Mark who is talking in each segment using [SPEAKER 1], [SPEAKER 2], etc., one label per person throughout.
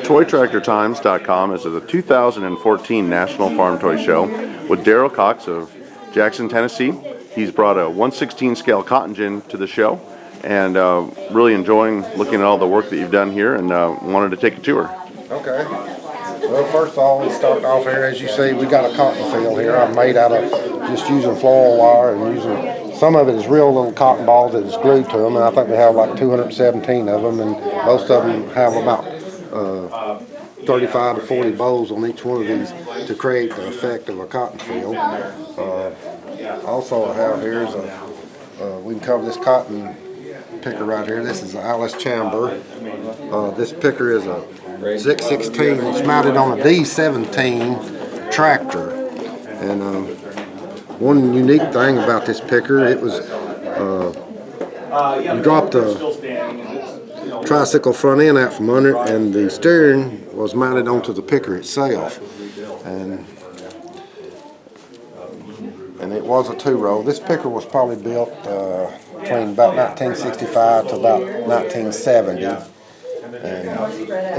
[SPEAKER 1] ToyTractorTimes.com is the 2014 National Farm Toy Show with Daryl Cox of Jackson, Tennessee. He's brought a 1/16 scale cotton gin to the show, and really enjoying looking at all the work that you've done here, and wanted to take a tour.
[SPEAKER 2] Okay. Well, first of all, we start off here. As you see, we got a cotton field here. I've made out of just using floral wire and using, some of it is real little cotton balls that is glued to them, and I think we have like 217 of them, and most of them have about 35 to 40 bows on each one of these to create the effect of a cotton field. Also I have here is we can cover this cotton picker right here. This is an Alice Chamber. This picker is a 616. It's mounted on a D17 tractor. And one unique thing about this picker, it was you drop the tricycle front end out from under it, and the steering was mounted onto the picker itself. And it was a two-row. This picker was probably built between about 1965 to about 1970. And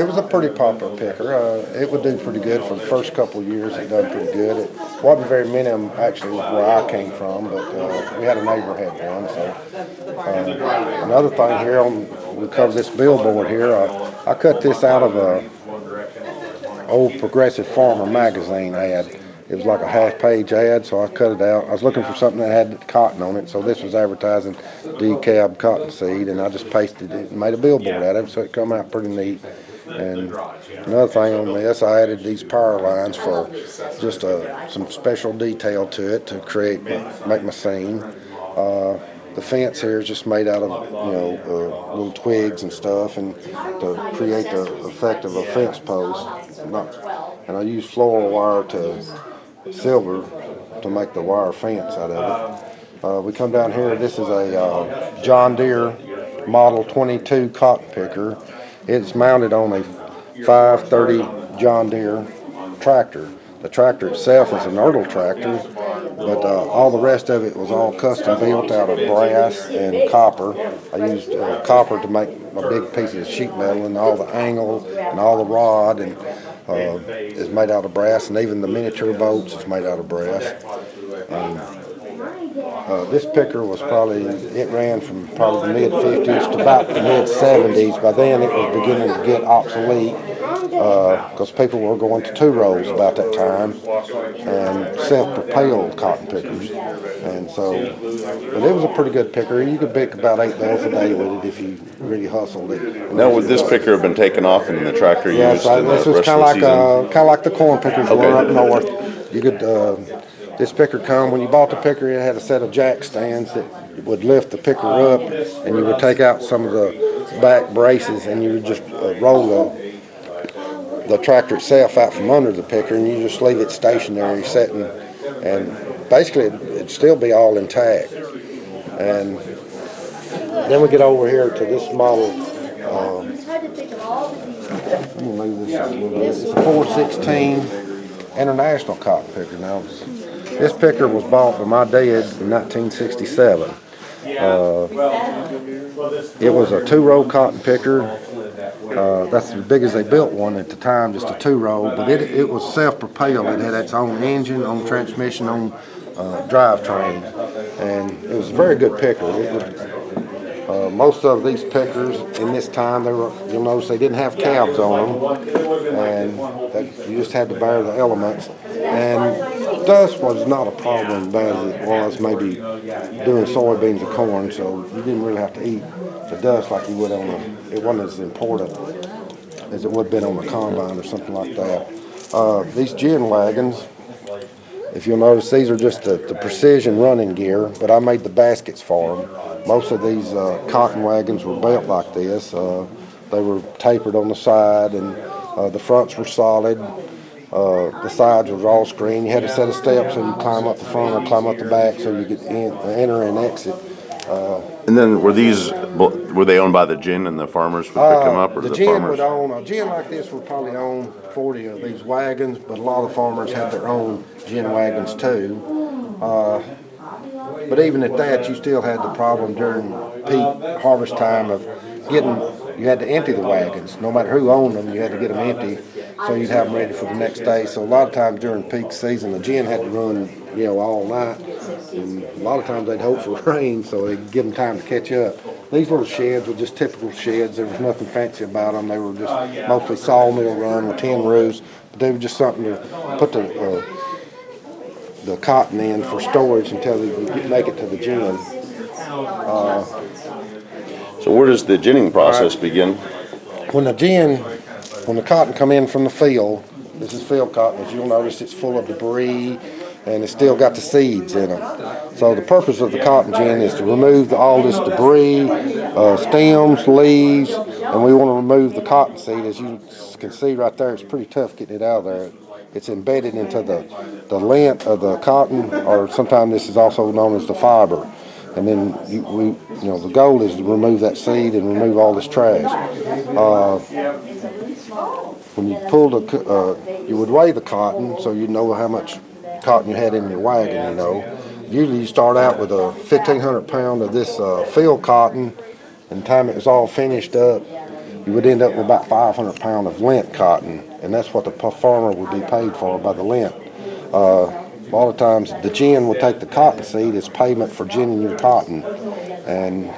[SPEAKER 2] it was a pretty popular picker. It would do pretty good for the first couple of years. It done pretty good. It wasn't very many of them actually where I came from, but we had a neighbor had one. So another thing here, we cover this billboard here. I cut this out of a old Progressive Farmer magazine ad. It was like a half-page ad, so I cut it out. I was looking for something that had cotton on it, so this was advertising decab cottonseed, and I just pasted it and made a billboard out of it, so it come out pretty neat. And another thing on this, I added these power lines for just some special detail to it to make my scene. The fence here is just made out of little twigs and stuff, and to create the effect of a fence post. And I use floral wire to silver to make the wire fence out of it. We come down here. This is a John Deere Model 22 cotton picker. It's mounted on a 530 John Deere tractor. The tractor itself is an Erdl tractor, but all the rest of it was all custom built out of brass and copper. I used copper to make a big piece of sheet metal, and all the angle and all the rod and is made out of brass, and even the miniature boats is made out of brass. This picker was it ran from probably the mid-50s to about the mid-70s. By then it was beginning to get obsolete because people were going to two-rows about that time, and self-propelled cotton pickers. And so, but it was a pretty good picker. You could pick about 8 bales a day with it if you really hustled it.
[SPEAKER 1] Now, would this picker have been taken off and the tractor used in the
[SPEAKER 2] this was
[SPEAKER 1] rest of the season?
[SPEAKER 2] kind of like the corn pickers were up north. You could this picker when you bought the picker, it had a set of jack stands that would lift the picker up, and you would take out some of the back braces, and you would just roll the tractor itself out from under the picker, and you just leave it stationary setting, and basically it'd still be all intact. And then we get over here to this model. It's a 416 International cotton picker. Now, this picker was bought by my dad in 1967. It was a two-row cotton picker. That's as big as they built one at the time, just a two-row, but it was self-propelled. It had its own engine, own transmission, own drivetrain, and it was a very good picker. Most of these pickers in this time, you'll notice they didn't have cabs on them, and you just had to bear the elements. And dust was not a problem bad as it was maybe doing soybeans or corn, so you didn't really have to eat the dust like you would it wasn't as important as it would have been on the combine or something like that. These gin wagons, if you'll notice, these are just the precision running gear, but I made the baskets for them. Most of these cotton wagons were built like this. They were tapered on the side, and the fronts were solid. The sides was all screen. You had a set of steps so you climb up the front or climb up the back so you could enter and exit.
[SPEAKER 1] And then were they owned by the gin and the farmers would pick them up, or
[SPEAKER 2] the
[SPEAKER 1] the
[SPEAKER 2] gin
[SPEAKER 1] farmers?
[SPEAKER 2] would own a gin like this would probably own 40 of these wagons, but a lot of farmers had their own gin wagons too. But even at that, you still had the problem during peak harvest time of getting you had to empty the wagons. No matter who owned them, you had to get them empty, so you'd have them ready for the next day. So a lot of times during peak season, the gin had to run, all night. And a lot of times they'd hope for rain, so they'd give them time to catch up. These little sheds were just typical sheds. There was nothing fancy about them. They were just mostly sawmill run with tin roofs. But they were just something to put the cotton in for storage until they could make it to the gin.
[SPEAKER 1] So where does the ginning process begin?
[SPEAKER 2] When the cotton come in from the field, this is field cotton, as you'll notice it's full of debris and it's still got the seeds in them. So the purpose of the cotton gin is to remove all this debris, stems, leaves, and we want to remove the cotton seed. As you can see right there, it's pretty tough getting it out of there. It's embedded into the lint of the cotton, or sometimes this is also known as the fiber. And then the goal is to remove that seed and remove all this trash. When you pull you would weigh the cotton so you know how much cotton you had in your wagon. Usually you start out with a 1,500 pound of this field cotton, and the time it was all finished up, you would end up with about 500 pound of lint cotton, and that's what the farmer would be paid for by the lint. A lot of times the gin would take the cotton seed as payment for ginning your cotton, and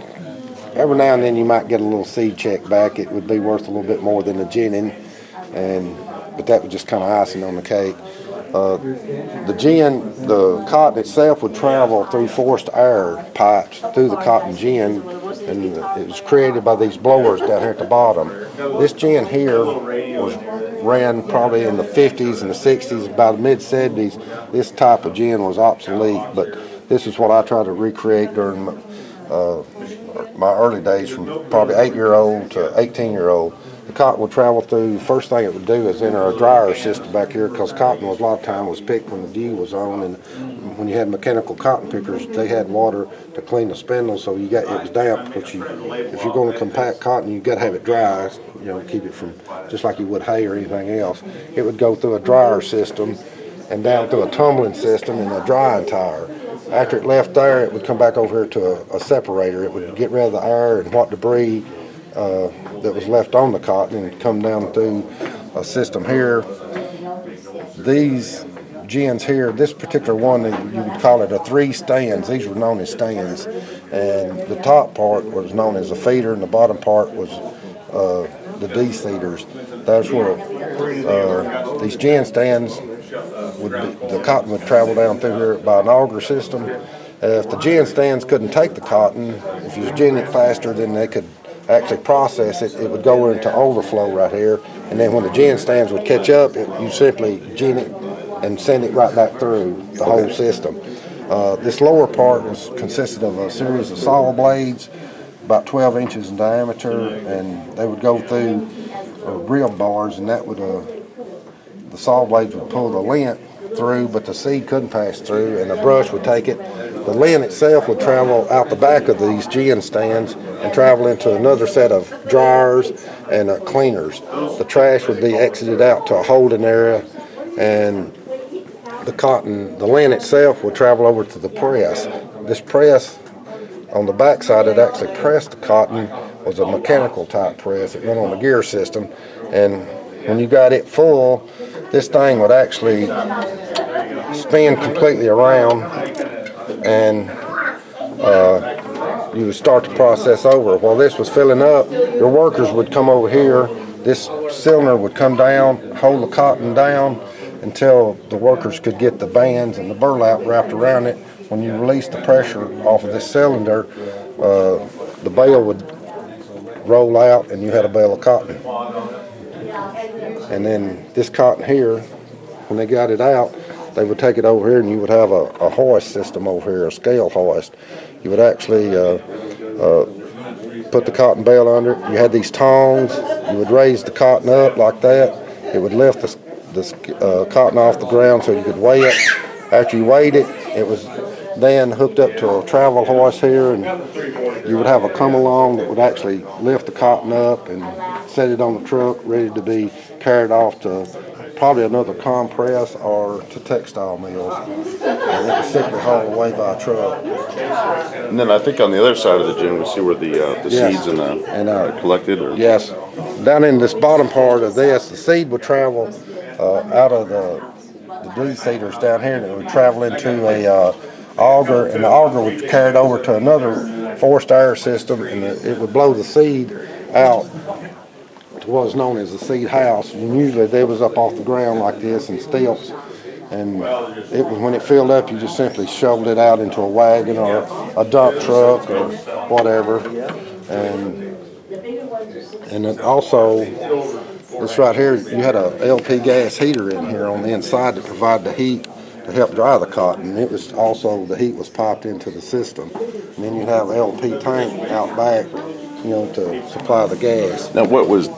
[SPEAKER 2] every now and then you might get a little seed check back. It would be worth a little bit more than the ginning, but that was just kind of icing on the cake. The cotton itself would travel through forced air pipes through the cotton gin, and it was created by these blowers down here at the bottom. This gin here ran probably in the 50s and the 60s. By the mid-70s, this type of gin was obsolete, but this is what I try to recreate during my early days, from probably 8-year-old to 18-year-old. The cotton would travel through. The first thing it would do is enter a dryer system back here, because cotton was a lot of time was picked when the dew was on, and when you had mechanical cotton pickers, they had water to clean the spindle, so it was damp. If you're going to compact cotton, you got to have it dry, keep it from, just like you would hay or anything else. It would go through a dryer system and down through a tumbling system and a drying tire. After it left there, it would come back over here to a separator. It would get rid of the air and what debris that was left on the cotton, and come down through a system here. These gins here, this particular one, you would call it a 3 stands. These were known as stands, and the top part was known as a feeder, and the bottom part was the de-seeders. That's where these gin stands the cotton would travel down through here by an auger system. If the gin stands couldn't take the cotton, if you was ginning it faster than they could actually process it, it would go into overflow right here. And then when the gin stands would catch up, you simply gin it and send it right back through the whole system. This lower part consisted of a series of saw blades, about 12 inches in diameter, and they would go through rib bars, and that would the saw blades would pull the lint through, but the seed couldn't pass through, and a brush would take it. The lint itself would travel out the back of these gin stands and travel into another set of dryers and cleaners. The trash would be exited out to a holding area, and the lint itself would travel over to the press. This press on the back side that actually pressed the cotton was a mechanical type press. It went on a gear system, and when you got it full, this thing would actually spin completely around, and you would start the process over. While this was filling up, your workers would come over here. This cylinder would come down, hold the cotton down until the workers could get the bands and the burlap wrapped around it. When you release the pressure off of this cylinder, the bale would roll out and you had a bale of cotton. And then this cotton here, when they got it out, they would take it over here, and you would have a hoist system over here, a scale hoist. You would actually put the cotton bale under it. You had these tongs. You would raise the cotton up like that. It would lift the cotton off the ground so you could weigh it. After you weighed it, it was then hooked up to a travel hoist here, and you would have a come along that would actually lift the cotton up and set it on the truck ready to be carried off to probably another compress or to textile mills. And it was simply hauled away by a truck.
[SPEAKER 1] And then I think on the other side of the gym, we see where the
[SPEAKER 2] Yes.
[SPEAKER 1] seeds and
[SPEAKER 2] And,
[SPEAKER 1] are collected. Or
[SPEAKER 2] Yes, down in this bottom part of this, the seed would travel out of the de-seeders down here, and it would travel into a auger, and the auger would carry it over to another forced air system, and it would blow the seed out to what is known as the seed house. And usually they was up off the ground like this in stilts, and it was, when it filled up, you just simply shoveled it out into a wagon or a dump truck or whatever. And it also, this right here, you had a LP gas heater in here on the inside to provide the heat to help dry the cotton. It was also, the heat was piped into the system. And then you'd have an LP tank out back, to supply the gas.
[SPEAKER 1] now, what was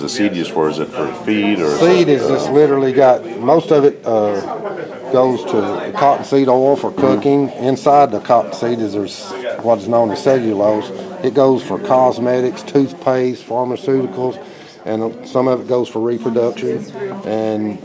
[SPEAKER 1] the seed used for? Is it for feed or?
[SPEAKER 2] Seed is just literally got, most of it goes to cottonseed oil for cooking. Inside the cottonseed is there's what is known as cellulose. It goes for cosmetics, toothpaste, pharmaceuticals, and some of it goes for reproduction, and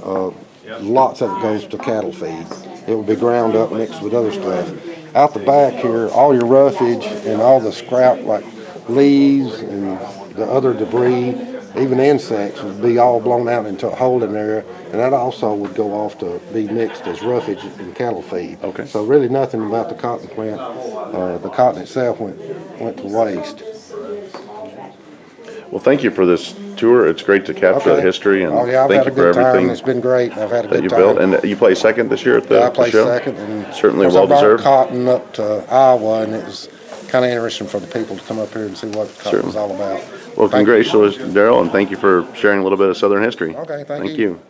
[SPEAKER 2] lots of it goes to cattle feed. It will be ground up mixed with other stuff. Out the back here, all your roughage and all the scrap like leaves and the other debris, even insects, would be all blown out into a holding area, and that also would go off to be mixed as roughage and cattle feed.
[SPEAKER 1] Okay.
[SPEAKER 2] So really nothing about the cotton plant, the cotton itself went to waste.
[SPEAKER 1] Well, thank you for this tour. It's great to capture the history, and
[SPEAKER 2] Oh yeah, I've
[SPEAKER 1] thank
[SPEAKER 2] had
[SPEAKER 1] you
[SPEAKER 2] a
[SPEAKER 1] for
[SPEAKER 2] good time.
[SPEAKER 1] everything
[SPEAKER 2] It's been great. I've had a
[SPEAKER 1] that
[SPEAKER 2] good
[SPEAKER 1] you
[SPEAKER 2] time.
[SPEAKER 1] built. And you play second this year at the,
[SPEAKER 2] I
[SPEAKER 1] the
[SPEAKER 2] placed
[SPEAKER 1] show?
[SPEAKER 2] second, and
[SPEAKER 1] Certainly
[SPEAKER 2] of course,
[SPEAKER 1] well
[SPEAKER 2] I brought
[SPEAKER 1] deserved.
[SPEAKER 2] cotton up to Iowa, and it was kind of interesting for the people to come up here and see what cotton was all about.
[SPEAKER 1] Well,
[SPEAKER 2] Thank you.
[SPEAKER 1] congratulations, Daryl, and thank you for sharing a little bit of Southern history.
[SPEAKER 2] Okay, thank
[SPEAKER 1] Thank
[SPEAKER 2] you.
[SPEAKER 1] you.